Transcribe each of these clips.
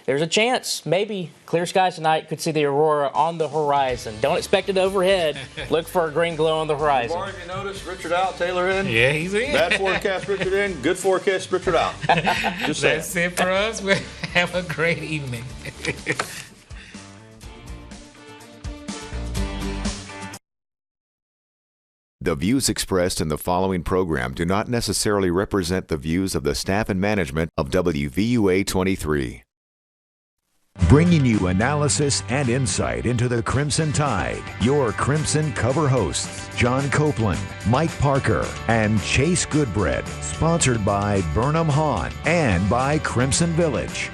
there's a chance, maybe, clear skies tonight, could see the aurora on the horizon. Don't expect it overhead. Look for a green glow on the horizon. Mark, you notice Richard out, Taylor in? Yeah, he's in. Bad forecast, Richard in. Good forecast, Richard out. Just saying. That's it for us. We'll have a great evening. The views expressed in the following program do not necessarily represent the views of the staff and management of WVUA 23. Bringing you analysis and insight into the Crimson Tide. Your Crimson cover hosts, John Copeland, Mike Parker, and Chase Goodbread. Sponsored by Burnham Hahn and by Crimson Village.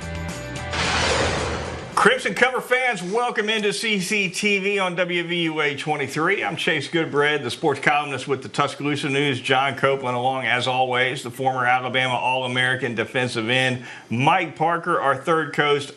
Crimson Cover fans, welcome into CCTV on WVUA 23. I'm Chase Goodbread, the sports columnist with the Tuscaloosa News. John Copeland along, as always, the former Alabama All-American defensive end. Mike Parker, our third co-host,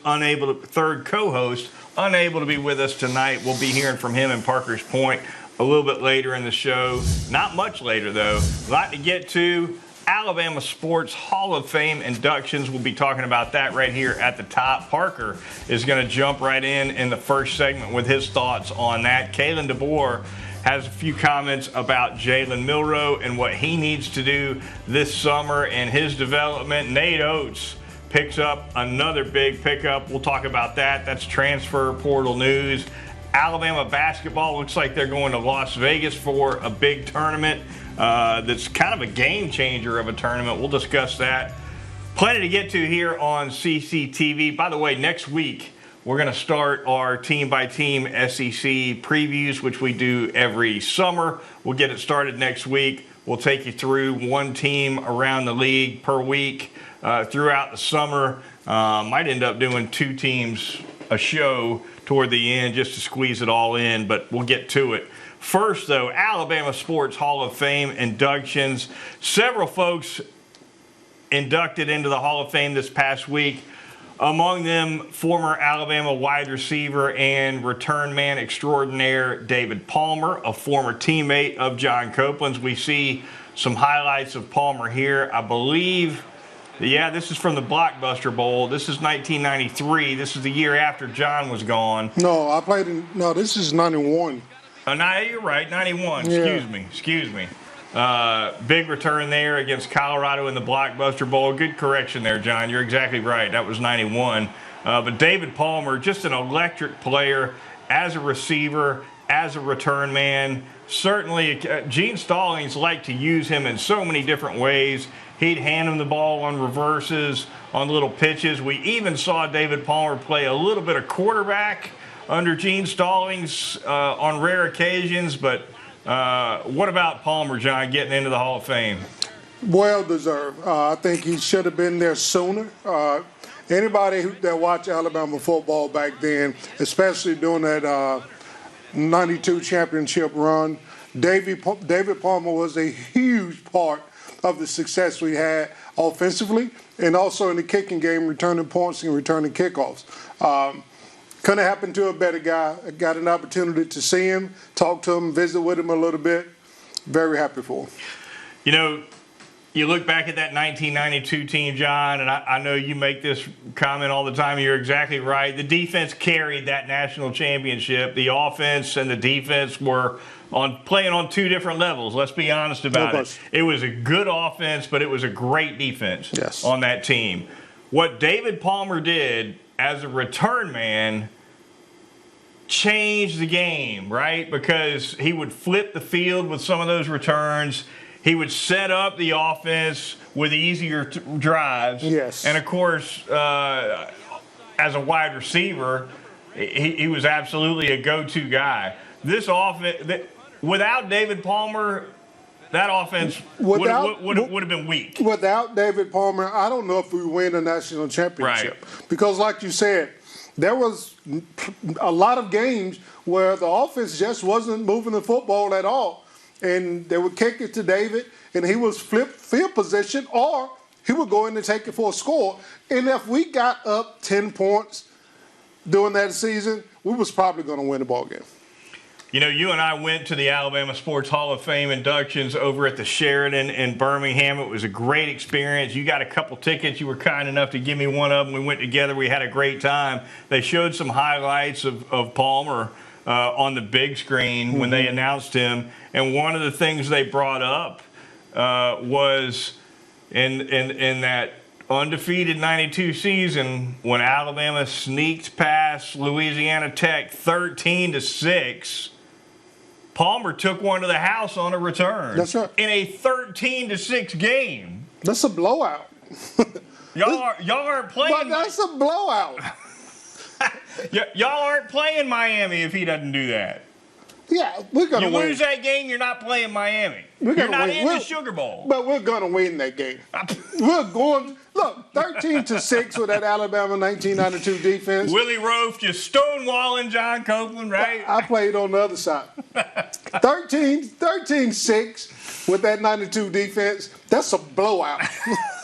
unable to be with us tonight. We'll be hearing from him and Parker's Point a little bit later in the show. Not much later, though. A lot to get to. Alabama Sports Hall of Fame inductions. We'll be talking about that right here at the top. Parker is going to jump right in the first segment with his thoughts on that. Kalen DeBoer has a few comments about Jalen Milroe and what he needs to do this summer and his development. Nate Oates picks up another big pickup. We'll talk about that. That's transfer portal news. Alabama basketball looks like they're going to Las Vegas for a big tournament. That's kind of a game changer of a tournament. We'll discuss that. Plenty to get to here on CCTV. By the way, next week we're going to start our team-by-team SEC previews, which we do every summer. We'll get it started next week. We'll take you through one team around the league per week throughout the summer. Might end up doing two teams a show toward the end just to squeeze it all in, but we'll get to it. First, though, Alabama Sports Hall of Fame inductions. Several folks inducted into the Hall of Fame this past week. Among them, former Alabama wide receiver and return man extraordinaire David Palmer, a former teammate of John Copeland's. We see some highlights of Palmer here. I believe, yeah, this is from the Blockbuster Bowl. This is 1993. This is the year after John was gone. No, this is 91. No, you're right, 91. Yeah. Excuse me. Big return there against Colorado in the Blockbuster Bowl. Good correction there, John. You're exactly right. That was 91. But David Palmer, just an electric player as a receiver, as a return man. Certainly, Gene Stallings liked to use him in so many different ways. He'd hand him the ball on reverses, on little pitches. We even saw David Palmer play a little bit of quarterback under Gene Stallings on rare occasions, but what about Palmer, John, getting into the Hall of Fame? Well deserved. I think he should have been there sooner. Anybody that watched Alabama football back then, especially during that 92 championship run, David Palmer was a huge part of the success we had offensively and also in the kicking game, returning points and returning kickoffs. Couldn't have happened to a better guy. I got an opportunity to see him, talk to him, visit with him a little bit. Very happy for him. You know, you look back at that 1992 team, John, and I know you make this comment all the time. You're exactly right. The defense carried that national championship. The offense and the defense were playing on two different levels. Let's be honest about it. It was a good offense, but it was a great defense on that team. What David Palmer did as a return man changed the game, right? Because he would flip the field with some of those returns. He would set up the offense with easier drives. Yes. And, of course, as a wide receiver, he was absolutely a go-to guy. This offense, without David Palmer, that offense would have been weak. Without David Palmer, I don't know if we win a national championship. Right. Because like you said, there was a lot of games where the offense just wasn't moving the football at all. And they would kick it to David, and he was flip field position, or he would go in and take it for a score. And if we got up 10 points during that season, we was probably going to win the ball game. You know, you and I went to the Alabama Sports Hall of Fame inductions over at the Sheridan in Birmingham. It was a great experience. You got a couple tickets. You were kind enough to give me one of them. We went together. We had a great time. They showed some highlights of Palmer on the big screen when they announced him. And one of the things they brought up was in that undefeated 92 season when Alabama sneaked past Louisiana Tech 13-6. Palmer took one to the house on a return. That's right. In a 13-6 game. That's a blowout. Y'all aren't playing. But that's a blowout. Y'all aren't playing Miami if he doesn't do that. Yeah, we're going to You win. lose that game, you're not playing Miami. We're You're gonna not win. in the Sugar Bowl. But we're going to win that game. We're going. Look, 13-6 with that Alabama 1992 defense. Willie Roaf just stonewalling John Copeland, right? I played on the other side. 13-6 with that 92 defense. That's a blowout.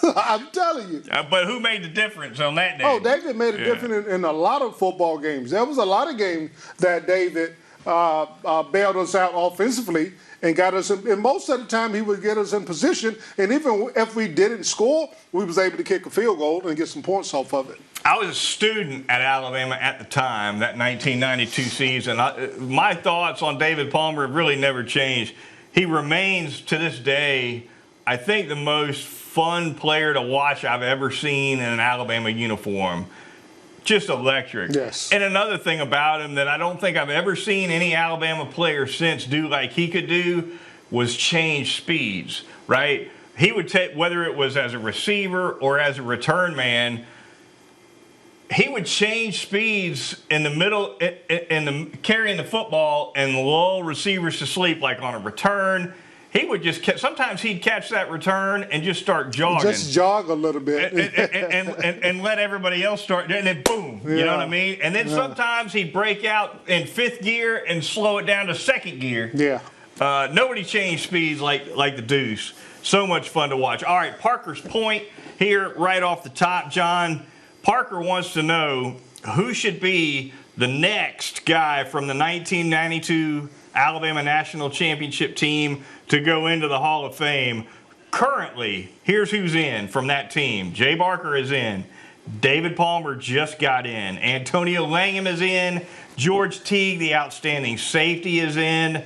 I'm telling you. But who made the difference on that day? Oh, David made a difference in a lot of football games. There was a lot of games that David bailed us out offensively and got us in, and most of the time he would get us in position, and even if we didn't score, we was able to kick a field goal and get some points off of it. I was a student at Alabama at the time, that 1992 season. My thoughts on David Palmer have really never changed. He remains, to this day, I think the most fun player to watch I've ever seen in an Alabama uniform. Just electric. Yes. And another thing about him that I don't think I've ever seen any Alabama player since do like he could do was change speeds, right? He would take, whether it was as a receiver or as a return man, he would change speeds in the middle, carrying the football and lull receivers to sleep, like on a return. He would just sometimes he'd catch that return and just start jogging. Just jog a little bit. and let everybody else start, and then boom, you know what I mean? And then sometimes he'd break out in fifth gear and slow it down to second gear. Yeah. Nobody changed speeds like the Deuce. So much fun to watch. All right, Parker's point here right off the top, John. Parker wants to know who should be the next guy from the 1992 Alabama National Championship team to go into the Hall of Fame. Currently, here's who's in from that team. Jay Barker is in. David Palmer just got in. Antonio Langham is in. George Teague, the outstanding safety, is in.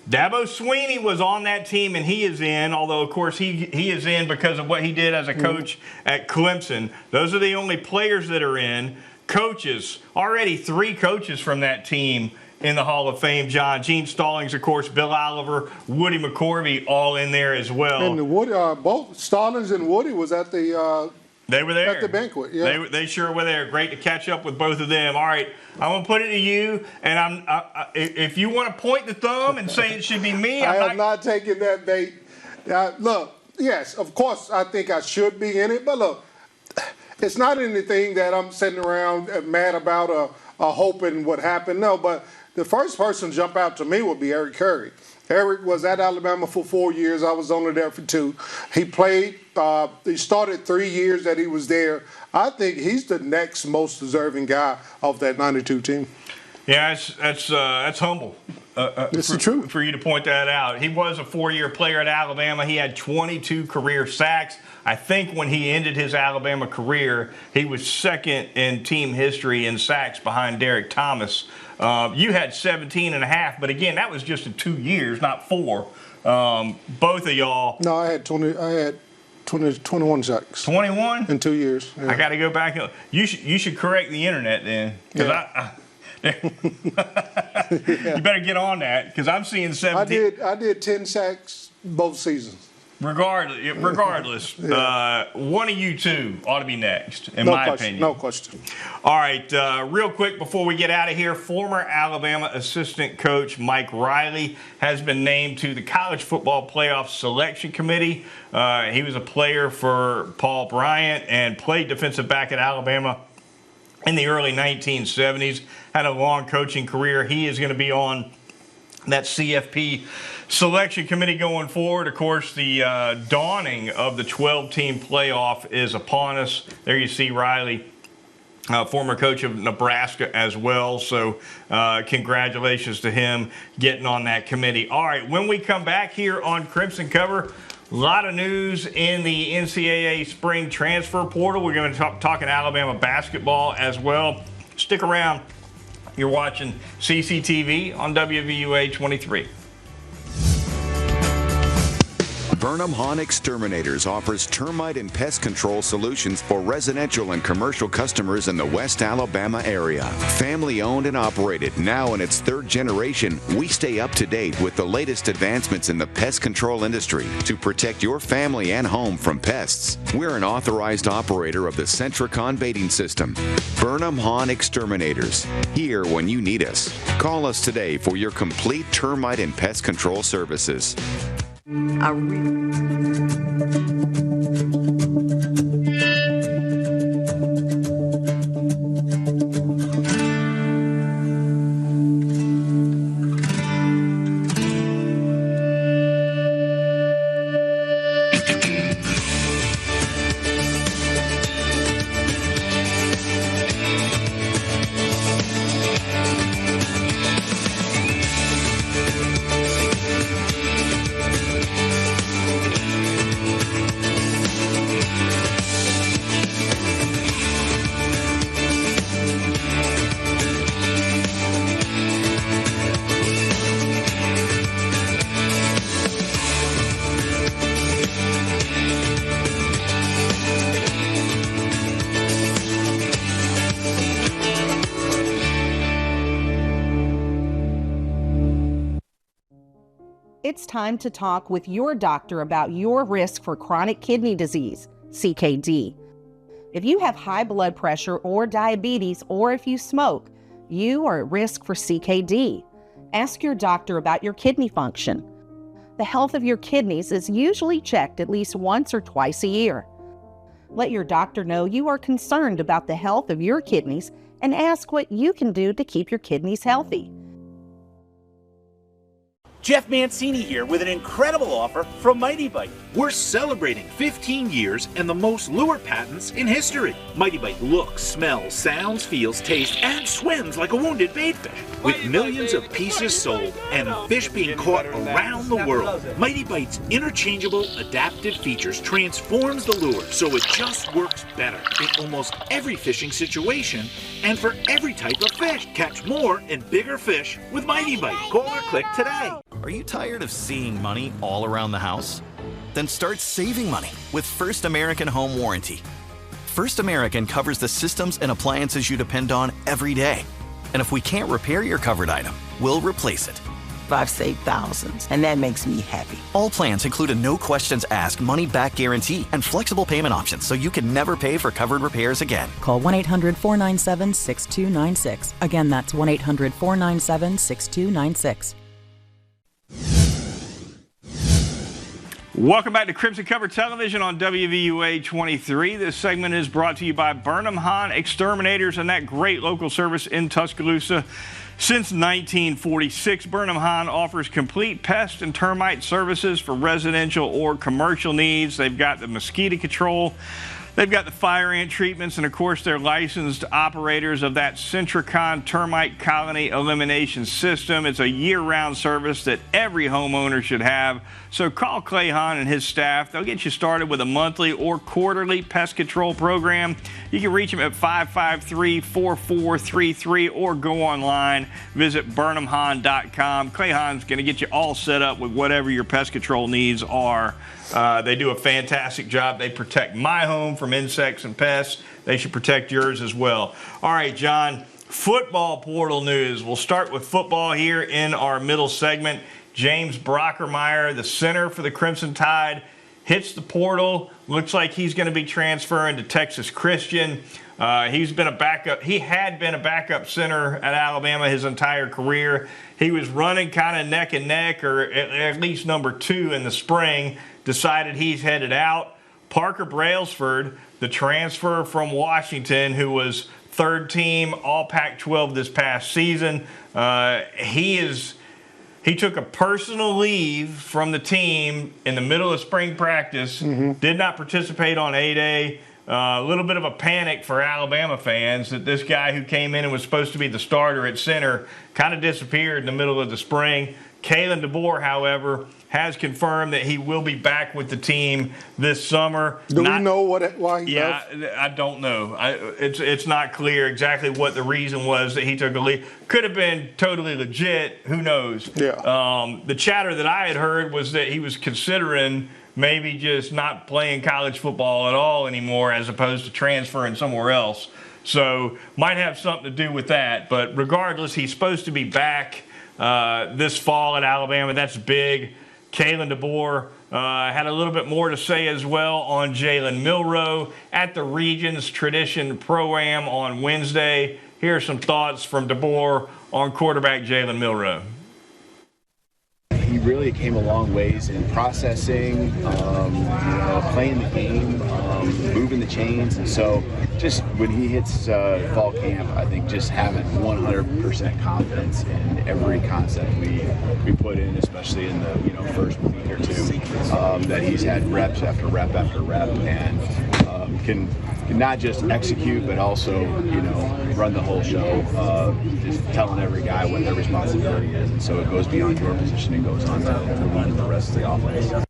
Dabo Swinney was on that team, and he is in, although, of course, he is in because of what he did as a coach at Clemson. Those are the only players that are in. Coaches, already 3 coaches from that team in the Hall of Fame, John. Gene Stallings, of course, Bill Oliver, Woody McCorvey, all in there as well. And the Woody, both Stallings and Woody was at the they were there at the banquet. Yeah, they sure were there. Great to catch up with both of them. All right, I'm gonna put it to you, and if you want to point the thumb and say it should be me, I am not taking that bait. Look, yes, of course, I think I should be in it, but look, it's not anything that I'm sitting around mad about or hoping what happened. No, but the first person to jump out to me would be Eric Curry. Eric was at Alabama for 4 years. I was only there for 2. He played. He started 3 years that he was there. I think he's the next most deserving guy of that 92 team. Yeah, that's humble. It's the truth. For you to point that out. He was a 4-year player at Alabama. He had 22 career sacks. I think when he ended his Alabama career, he was second in team history in sacks behind Derek Thomas. You had 17 and a half, but again, that was just in 2 years, not 4. Both of y'all. No, I had 21 sacks. 21 in 2 years. Yeah. I got to go back. You should correct the internet then, because you better get on that, because I'm seeing 17. I did 10 sacks both seasons. Regardless, one of you two ought to be next, in my opinion. No question. All right, real quick before we get out of here, former Alabama assistant coach Mike Riley has been named to the College Football Playoff Selection Committee. He was a player for Paul Bryant and played defensive back at Alabama in the early 1970s. Had a long coaching career. He is going to be on that CFP selection committee going forward. Of course, the dawning of the 12-team playoff is upon us. There you see Riley former coach of Nebraska as well. So congratulations to him getting on that committee. All right, when we come back here on Crimson Cover, a lot of news in the NCAA spring transfer portal. We're going to talking Alabama basketball as well. Stick around. You're watching CCTV on WVUA 23. Burnham Hahn Exterminators offers termite and pest control solutions for residential and commercial customers in the West Alabama area. Family owned and operated, now in its third generation, we stay up to date with the latest advancements in the pest control industry to protect your family and home from pests. We're an authorized operator of the Centricon baiting system. Burnham Hahn Exterminators, here when you need us. Call us today for your complete termite and pest control services. It's time to talk with your doctor about your risk for chronic kidney disease, CKD. If you have high blood pressure or diabetes, or if you smoke, you are at risk for CKD. Ask your doctor about your kidney function. The health of your kidneys is usually checked at least once or twice a year. Let your doctor know you are concerned about the health of your kidneys and ask what you can do to keep your kidneys healthy. Jeff Mancini here with an incredible offer from Mighty Bite. We're celebrating 15 years and the most lure patents in history. Mighty Bite looks, smells, sounds, feels, tastes, and swims like a wounded bait fish. With millions of pieces sold and fish being caught around the world, Mighty Bite's interchangeable adaptive features transforms the lure so it just works better in almost every fishing situation and for every type of fish. Catch more and bigger fish with Mighty Bite. Call or click today. Are you tired of seeing money all around the house? Then start saving money with First American Home Warranty. First American covers the systems and appliances you depend on every day. And if we can't repair your covered item, we'll replace it. I've saved thousands, and that makes me happy. All plans include a no questions asked money back guarantee and flexible payment options so you can never pay for covered repairs again. Call 1-800-497-6296. Again, that's 1-800-497-6296. Welcome back to Crimson Cover Television on WVUA 23. This segment is brought to you by Burnham Hahn Exterminators and that great local service in Tuscaloosa. Since 1946, Burnham Hahn offers complete pest and termite services for residential or commercial needs. They've got the mosquito control. They've got the fire ant treatments, and of course they're licensed operators of that Centricon termite colony elimination system. It's a year-round service that every homeowner should have. So call Clay Hahn and his staff. They'll get you started with a monthly or quarterly pest control program. You can reach them at 553-4433 or go online. Visit BurnhamHahn.com. Clay Hahn's going to get you all set up with whatever your pest control needs are. They do a fantastic job. They protect my home from insects and pests. They should protect yours as well. All right, John, football portal news. We'll start with football here in our middle segment. James Brockermeyer, the center for the Crimson Tide, hits the portal. Looks like he's going to be transferring to Texas Christian. He's been a backup. He had been a backup center at Alabama his entire career. He was running kind of neck and neck, or at least number 2 in the spring. Decided he's headed out. Parker Brailsford, the transfer from Washington, who was third team All Pac-12 this past season, he took a personal leave from the team in the middle of spring practice, did not participate on 8A, a little bit of a panic for Alabama fans that this guy who came in and was supposed to be the starter at center kind of disappeared in the middle of the spring. Kalen DeBoer, however, has confirmed that he will be back with the team this summer. Do we know why he left? Yeah, I don't know. It's not clear exactly what the reason was that he took a leave. Could have been totally legit. Who knows? Yeah. The chatter that I had heard was that he was considering maybe just not playing college football at all anymore as opposed to transferring somewhere else. So might have something to do with that. But regardless, he's supposed to be back this fall at Alabama. That's big. Kalen DeBoer had a little bit more to say as well on Jalen Milroe at the Regions Tradition Pro-Am on Wednesday. Here are some thoughts from DeBoer on quarterback Jalen Milroe. He really came a long ways in processing, playing the game, moving the chains, and so just when he hits fall camp, I think just having 100% confidence in every concept we put in, especially in the first week or two, that he's had reps after rep after rep, and can not just execute, but also run the whole show, just telling every guy what their responsibility is, and so it goes beyond your position and goes on to run the rest of the offense.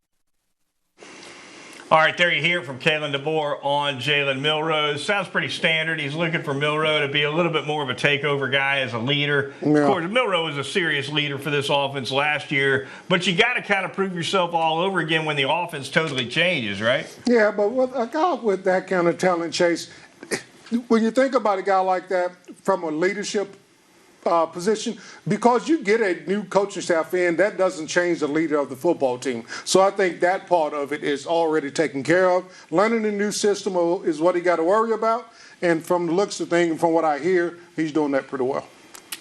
All right, there you hear it from Kalen DeBoer on Jalen Milroe. Sounds pretty standard. He's looking for Milroe to be a little bit more of a takeover guy as a leader. Yeah. Of course, Milroe was a serious leader for this offense last year, but you got to kind of prove yourself all over again when the offense totally changes, right? Yeah, but with a guy with that kind of talent, Chase, when you think about a guy like that from a leadership position, because you get a new coaching staff in, that doesn't change the leader of the football team. So I think that part of it is already taken care of. Learning a new system is what he got to worry about. And from the looks of things and from what I hear, he's doing that pretty well.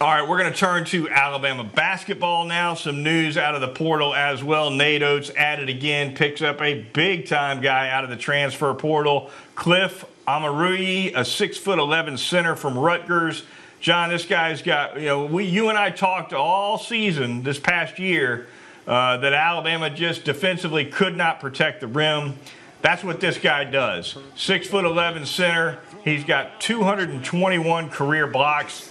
All right, we're going to turn to Alabama basketball now. Some news out of the portal as well. Nate Oates added again, picks up a big-time guy out of the transfer portal. Cliff Amaruyi, a 6'11" center from Rutgers. John, this guy's got, you and I talked all season this past year that Alabama just defensively could not protect the rim. That's what this guy does. 6'11" center. He's got 221 career blocks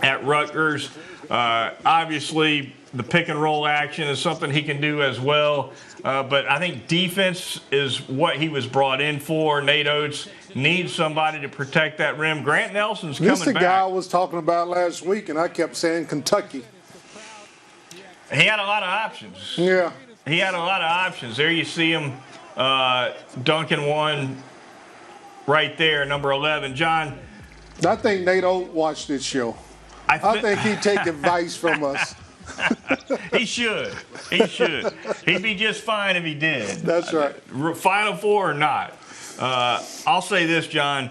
at Rutgers. Obviously, the pick and roll action is something he can do as well. But I think defense is what he was brought in for. Nate Oates needs somebody to protect that rim. Grant Nelson's coming back. This is the guy I was talking about last week, and I kept saying Kentucky. He had a lot of options. Yeah. He had a lot of options. There you see him dunking one right there, number 11. John. I think Nate Oates watched this show. I think he'd take advice from us. He should. He should. He'd be just fine if he did. That's right. Final Four or not. I'll say this, John.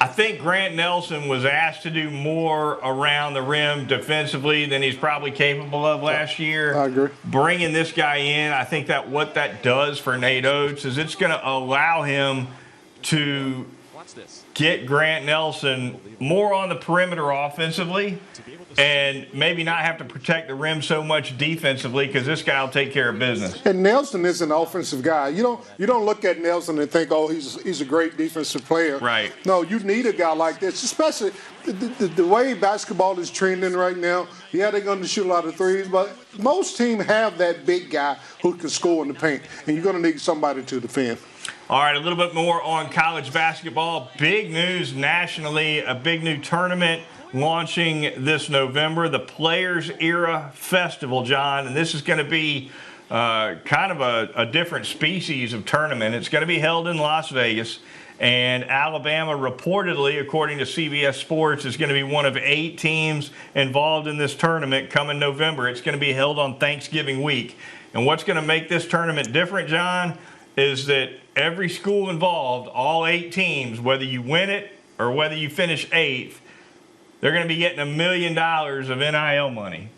I think Grant Nelson was asked to do more around the rim defensively than he's probably capable of last year. I agree. Bringing this guy in, I think that what that does for Nate Oates is it's going to allow him to get Grant Nelson more on the perimeter offensively and maybe not have to protect the rim so much defensively because this guy will take care of business. And Nelson is an offensive guy. You don't look at Nelson and think, oh, he's a great defensive player. Right. No, you need a guy like this, especially the way basketball is trending right now. Yeah, they're going to shoot a lot of threes, but most teams have that big guy who can score in the paint, and you're going to need somebody to defend. All right, a little bit more on college basketball. Big news nationally, a big new tournament launching this November, the Players Era Festival, John. And this is going to be kind of a different species of tournament. It's going to be held in Las Vegas. And Alabama reportedly, according to CBS Sports, is going to be one of 8 teams involved in this tournament coming November. It's going to be held on Thanksgiving week. And what's going to make this tournament different, John, is that every school involved, all 8 teams, whether you win it or whether you finish 8th, they're going to be getting $1 million of NIL money.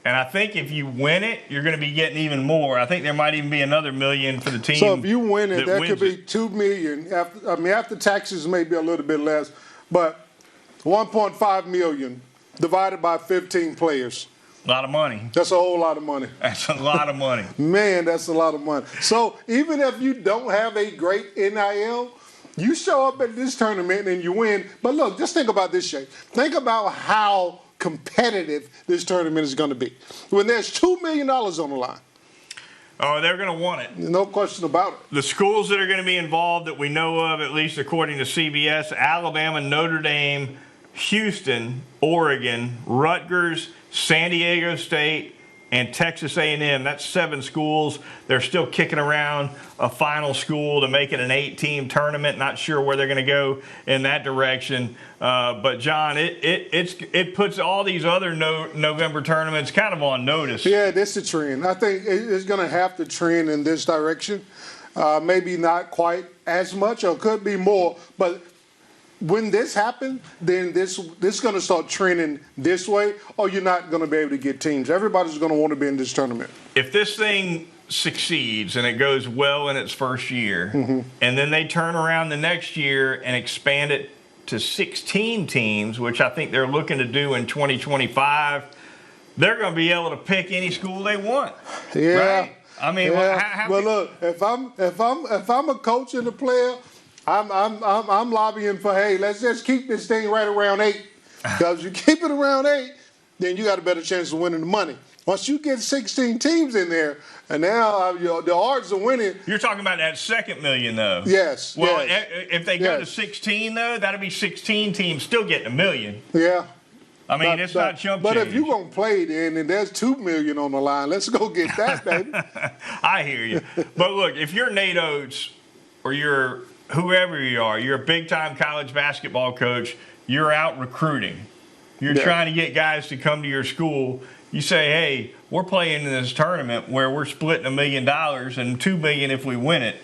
And I think if you win it, you're going to be getting even more. I think there might even be another $1 million for the team. So if you win it, that could be $2 million. After taxes, maybe a little bit less, but $1.5 million divided by 15 players. A lot of money. That's a whole lot of money. That's a lot of money. Man, that's a lot of money. So even if you don't have a great NIL, you show up at this tournament and you win. But look, just think about this, Shay. Think about how competitive this tournament is going to be. When there's $2 million on the line. Oh, they're going to want it. No question about it. The schools that are going to be involved that we know of, at least according to CBS, Alabama, Notre Dame, Houston, Oregon, Rutgers, San Diego State, and Texas A&M. That's 7 schools. They're still kicking around a final school to make it an 8-team tournament. Not sure where they're going to go in that direction. But, John, it puts all these other November tournaments kind of on notice. Yeah, this is a trend. I think it's going to have to trend in this direction. Maybe not quite as much, or could be more. But when this happens, then this is going to start trending this way, or you're not going to be able to get teams. Everybody's going to want to be in this tournament. If this thing succeeds and it goes well in its first year, and then they turn around the next year and expand it to 16 teams, which I think they're looking to do in 2025, they're going to be able to pick any school they want. Yeah. Right? I mean, yeah. Well, look, if I'm a coach and a player, I'm lobbying for, hey, let's just keep this thing right around 8. Because you keep it around 8, then you got a better chance of winning the money. Once you get 16 teams in there, and now the odds of winning. You're talking about that second million, though. Yes. Well, yes. If they go to 16, though, that'll be 16 teams still getting $1 million. Yeah. I mean, it's not chump But change. if you're going to play then, and there's $2 million on the line, let's go get that, baby. I hear you. But look, if you're Nate Oates or you're whoever you are, you're a big-time college basketball coach, you're out recruiting. You're trying to get guys to come to your school. You say, hey, we're playing in this tournament where we're splitting $1 million and $2 million if we win it.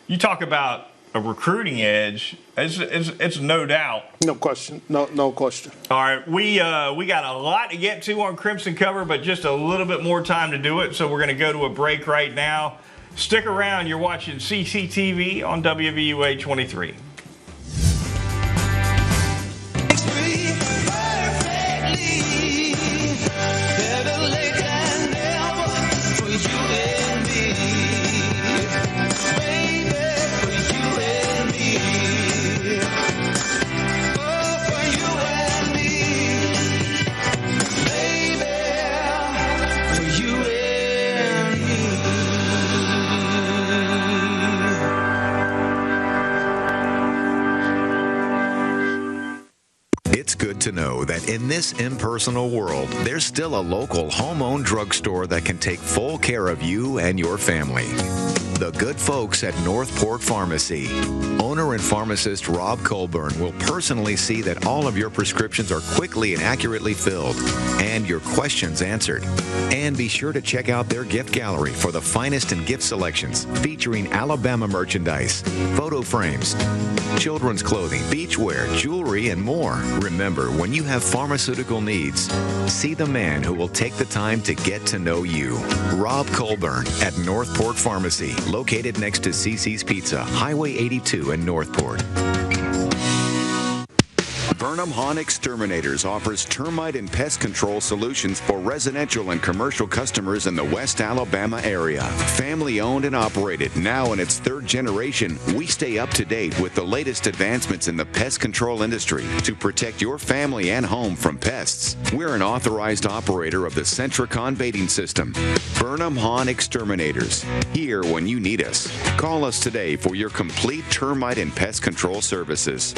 You talk about a recruiting edge. It's no doubt. No question. No question. All right, we got a lot to get to on Crimson Cover, but just a little bit more time to do it. So we're going to go to a break right now. Stick around. You're watching CCTV on WVUA 23. It's good to know that in this impersonal world, there's still a local home-owned drugstore that can take full care of you and your family. The good folks at Northport Pharmacy. Owner and pharmacist Rob Colburn will personally see that all of your prescriptions are quickly and accurately filled and your questions answered. And be sure to check out their gift gallery for the finest in gift selections featuring Alabama merchandise, photo frames, children's clothing, beachwear, jewelry, and more. Remember, when you have pharmaceutical needs, see the man who will take the time to get to know you. Rob Colburn at Northport Pharmacy, located next to CC's Pizza, Highway 82 in Northport. Burnham Hahn Exterminators offers termite and pest control solutions for residential and commercial customers in the West Alabama area. Family owned and operated, now in its 3rd generation, we stay up to date with the latest advancements in the pest control industry to protect your family and home from pests. We're an authorized operator of the Centricon baiting system. Burnham Hahn Exterminators, here when you need us. Call us today for your complete termite and pest control services.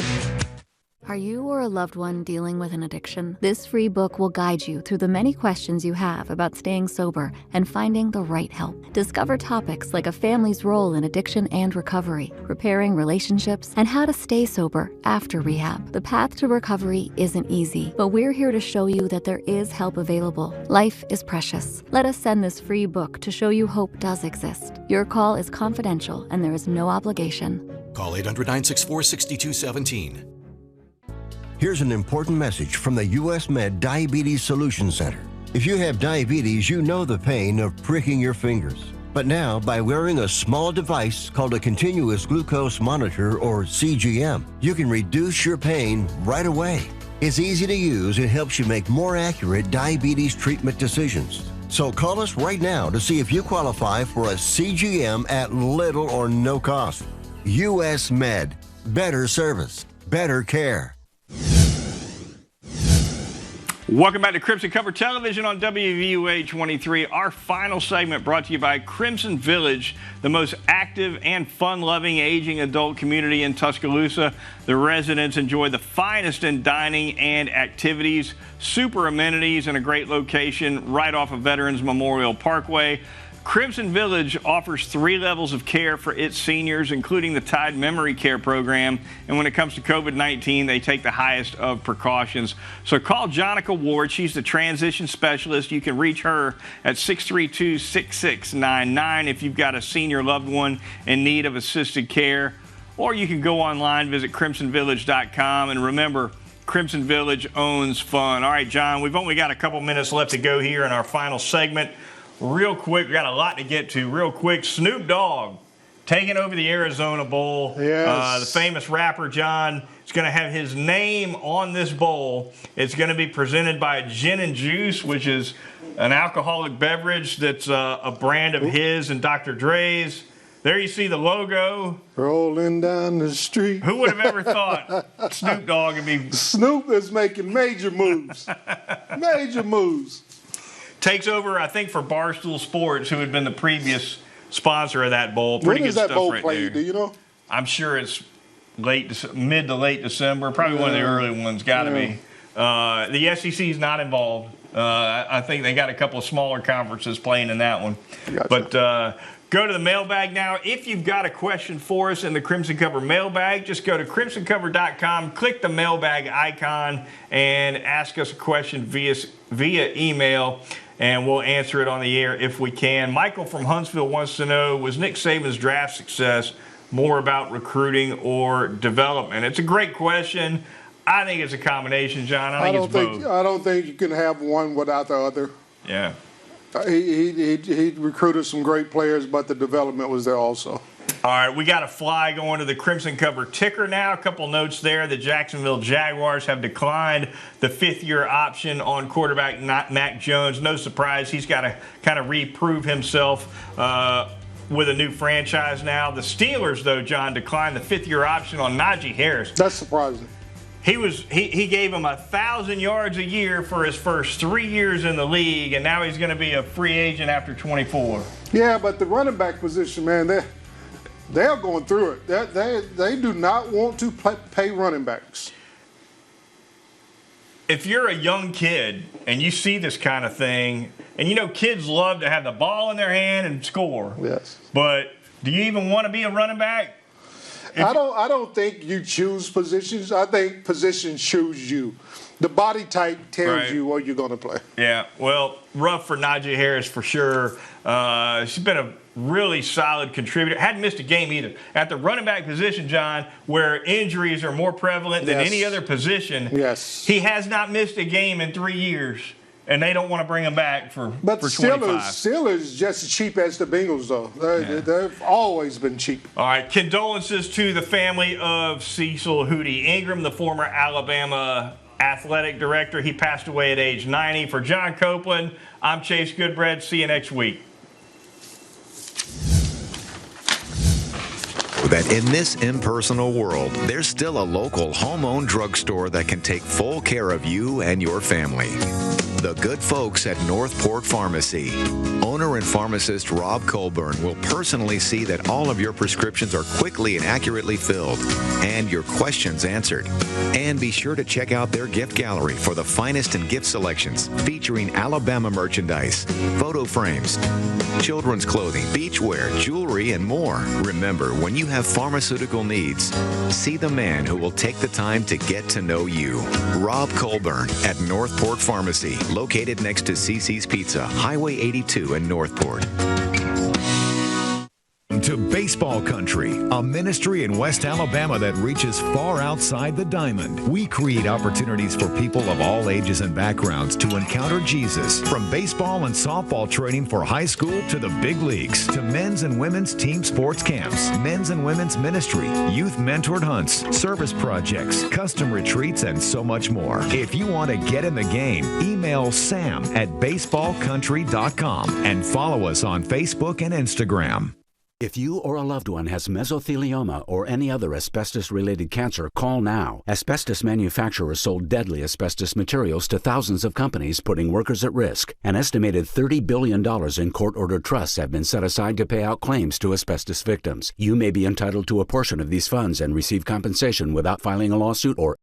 Are you or a loved one dealing with an addiction? This free book will guide you through the many questions you have about staying sober and finding the right help. Discover topics like a family's role in addiction and recovery, repairing relationships, and how to stay sober after rehab. The path to recovery isn't easy, but we're here to show you that there is help available. Life is precious. Let us send this free book to show you hope does exist. Your call is confidential and there is no obligation. Call 800-964-6217. Here's an important message from the U.S. Med Diabetes Solution Center. If you have diabetes, you know the pain of pricking your fingers. But now, by wearing a small device called a continuous glucose monitor, or CGM, you can reduce your pain right away. It's easy to use and helps you make more accurate diabetes treatment decisions. So call us right now to see if you qualify for a CGM at little or no cost. US Med. Better service. Better care. Welcome back to Crimson Cover Television on WVUA 23. Our final segment brought to you by Crimson Village, the most active and fun-loving aging adult community in Tuscaloosa. The residents enjoy the finest in dining and activities, super amenities, and a great location right off of Veterans Memorial Parkway. Crimson Village offers 3 levels of care for its seniors, including the Tide Memory Care Program. And when it comes to COVID-19, they take the highest of precautions. So call Jonica Ward. She's the transition specialist. You can reach her at 632-6699 if you've got a senior loved one in need of assisted care. Or you can go online, visit crimsonvillage.com. And remember, Crimson Village owns fun. All right, John, we've only got a couple minutes left to go here in our final segment. Real quick, we got a lot to get to. Real quick, Snoop Dogg taking over the Arizona Bowl. Yes. The famous rapper, John, is going to have his name on this bowl. It's going to be presented by Gin and Juice, which is an alcoholic beverage that's a brand of his and Dr. Dre's. There you see the logo. Rolling down the street. Who would have ever thought Snoop Dogg would be... Snoop is making major moves. Major moves. Takes over, I think, for Barstool Sports, who had been the previous sponsor of that bowl. Pretty when is good that stuff bowl right played? there. Do you know? I'm sure it's mid to late December. Probably one of the early ones. Got to be. The SEC is not involved. I think they got a couple of smaller conferences playing in that one. Gotcha. But go to the mailbag now. If you've got a question for us in the Crimson Cover mailbag, just go to crimsoncover.com, click the mailbag icon, and ask us a question via email. And we'll answer it on the air if we can. Michael from Huntsville wants to know, was Nick Saban's draft success more about recruiting or development? It's a great question. I think it's a combination, John. I think it's both. I don't think you can have one without the other. Yeah. He recruited some great players, but the development was there also. All right, we got a fly going to the Crimson Cover ticker now. A couple notes there. The Jacksonville Jaguars have declined the 5th-year option on quarterback Mac Jones. No surprise. He's got to kind of reprove himself with a new franchise now. The Steelers, though, John, declined the 5th-year option on Najee Harris. That's surprising. He gave him 1,000 yards a year for his first 3 years in the league, and now he's going to be a free agent after 24. Yeah, but the running back position, man, they're going through it. They do not want to pay running backs. If you're a young kid and you see this kind of thing, and you know kids love to have the ball in their hand and score. Yes. But do you even want to be a running back? I don't think you choose positions. I think positions choose you. The body type tells you where you're going to play. Yeah, well, rough for Najee Harris for sure. She's been a really solid contributor. Hadn't missed a game either. At the running back position, John, where injuries are more prevalent than any other position, he has not missed a game in 3 years. And they don't want to bring him back for 25. But Steelers just as cheap as the Bengals, though. They've always been cheap. All right, condolences to the family of Cecil Hootie Ingram, the former Alabama athletic director. He passed away at age 90. For John Copeland, I'm Chase Goodbread. See you next week. That in this impersonal world, there's still a local home-owned drugstore that can take full care of you and your family. The good folks at Northport Pharmacy. Owner and pharmacist Rob Colburn will personally see that all of your prescriptions are quickly and accurately filled and your questions answered. And be sure to check out their gift gallery for the finest in gift selections featuring Alabama merchandise, photo frames, children's clothing, beachwear, jewelry, and more. Remember, when you have pharmaceutical needs, see the man who will take the time to get to know you. Rob Colburn at Northport Pharmacy, located next to CC's Pizza, Highway 82 in Northport. to Baseball Country, a ministry in West Alabama that reaches far outside the diamond. We create opportunities for people of all ages and backgrounds to encounter Jesus, from baseball and softball training for high school to the big leagues, to men's and women's team sports camps, men's and women's ministry, youth mentored hunts, service projects, custom retreats, and so much more. If you want to get in the game, email sam@baseballcountry.com and follow us on Facebook and Instagram. If you or a loved one has mesothelioma or any other asbestos-related cancer, call now. Asbestos manufacturers sold deadly asbestos materials to thousands of companies, putting workers at risk. An estimated $30 billion in court-ordered trusts have been set aside to pay out claims to asbestos victims. You may be entitled to a portion of these funds and receive compensation without filing a lawsuit or